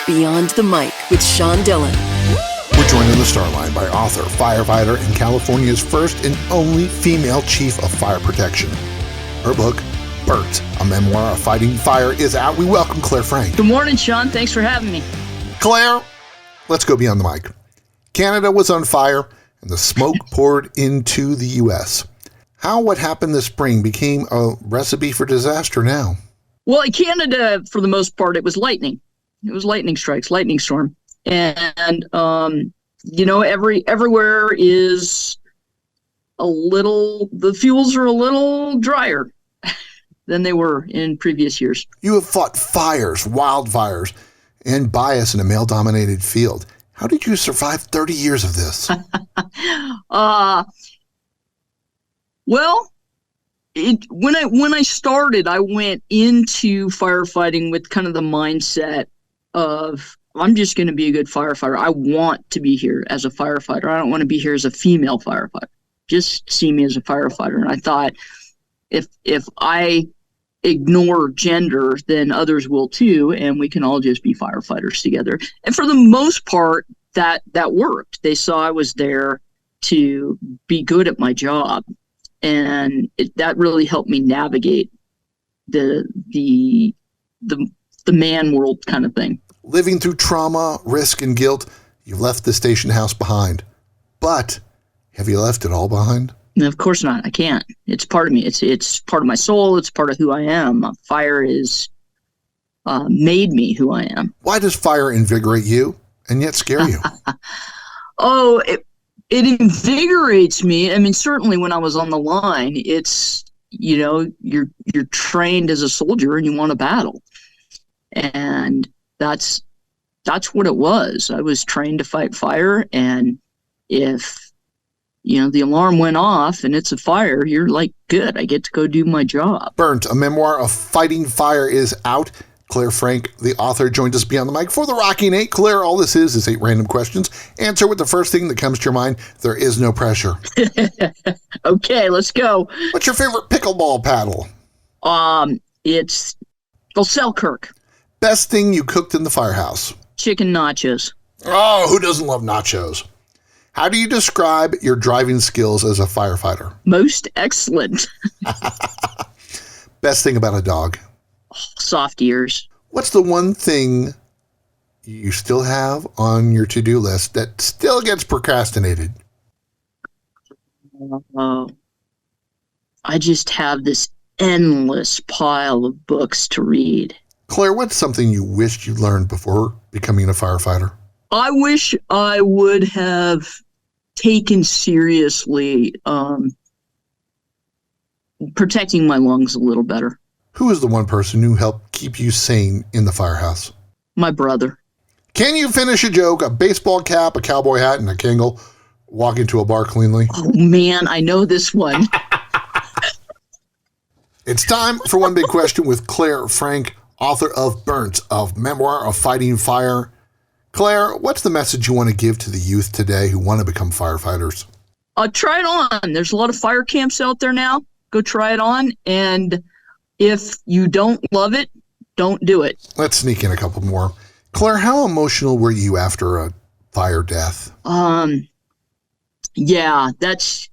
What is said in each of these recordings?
Beyond the Mic with Sean Dillon. We're joined on the Starline by author, firefighter, and California's first and only female chief of fire protection. Her book, Burnt, a Memoir of Fighting Fire, is out. We welcome Clare Frank. Good morning, Sean. Thanks for having me. Clare, let's go beyond the mic. Canada was on fire, and the smoke poured into the U.S. How what happened this spring became a recipe for disaster now? Well, in Canada, for the most part, it was lightning. It was lightning strikes, lightning storm. And, everywhere is the fuels are a little drier than they were in previous years. You have fought fires, wildfires, and bias in a male-dominated field. How did you survive 30 years of this? When I started, I went into firefighting with kind of the mindset of, I'm just going to be a good firefighter. I want to be here as a firefighter. I don't want to be here as a female firefighter. Just see me as a firefighter. And I thought, if I ignore gender, then others will too, and we can all just be firefighters together. And for the most part, that worked. They saw I was there to be good at my job, and that really helped me navigate the man world kind of thing. Living through trauma, risk, and guilt, you've left the station house behind. But have you left it all behind? No, of course not. I can't. It's part of me. It's part of my soul. It's part of who I am. Fire is made me who I am. Why does fire invigorate you and yet scare you? It invigorates me. I mean, certainly when I was on the line, it's, you're trained as a soldier and you want to battle. And that's what it was. I was trained to fight fire. And if, the alarm went off and it's a fire, you're like, good, I get to go do my job. Burnt, a Memoir of Fighting Fire, is out. Clare Frank, the author, joined us beyond the mic for the Rockin' 8. Clare, all this is 8 random questions. Answer with the first thing that comes to your mind. There is no pressure. Okay, let's go. What's your favorite pickleball paddle? It's Selkirk. Best thing you cooked in the firehouse? Chicken nachos. Oh, who doesn't love nachos? How do you describe your driving skills as a firefighter? Most excellent. Best thing about a dog? Soft ears. What's the one thing you still have on your to-do list that still gets procrastinated? I just have this endless pile of books to read. Clare, what's something you wished you learned before becoming a firefighter? I wish I would have taken seriously protecting my lungs a little better. Who is the one person who helped keep you sane in the firehouse? My brother. Can you finish a joke, a baseball cap, a cowboy hat, and a Kangol, walk into a bar cleanly? Oh, man, I know this one. It's time for One Big Question with Clare Frank, author of Burnt, of Memoir of Fighting Fire. Clare, what's the message you want to give to the youth today who want to become firefighters? Try it on. There's a lot of fire camps out there now. Go try it on. And if you don't love it, don't do it. Let's sneak in a couple more. Clare, how emotional were you after a fire death? Yeah, that's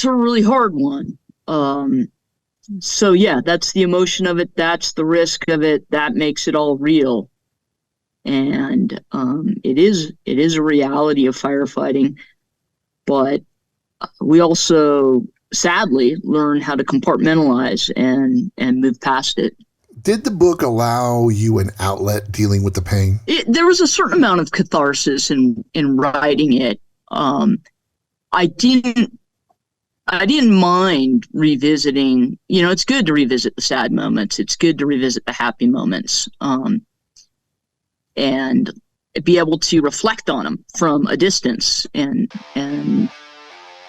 a really hard one. So yeah, that's the emotion of it. That's the risk of it. That makes it all real. And it is a reality of firefighting, but we also sadly learn how to compartmentalize and move past it. Did the book allow you an outlet dealing with the pain? There was a certain amount of catharsis in writing it. I didn't mind revisiting. It's good to revisit the sad moments. It's good to revisit the happy moments, and be able to reflect on them from a distance and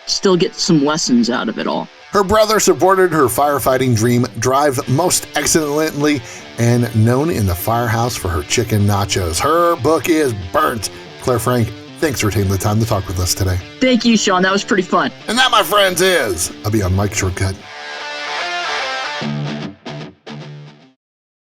still get some lessons out of it all. Her brother supported her firefighting dream, drive most excellently, and known in the firehouse for her chicken nachos. Her book is Burnt. Clare Frank, thanks for taking the time to talk with us today. Thank you, Sean. That was pretty fun. And that, my friends, is a Beyond Mike Shortcut.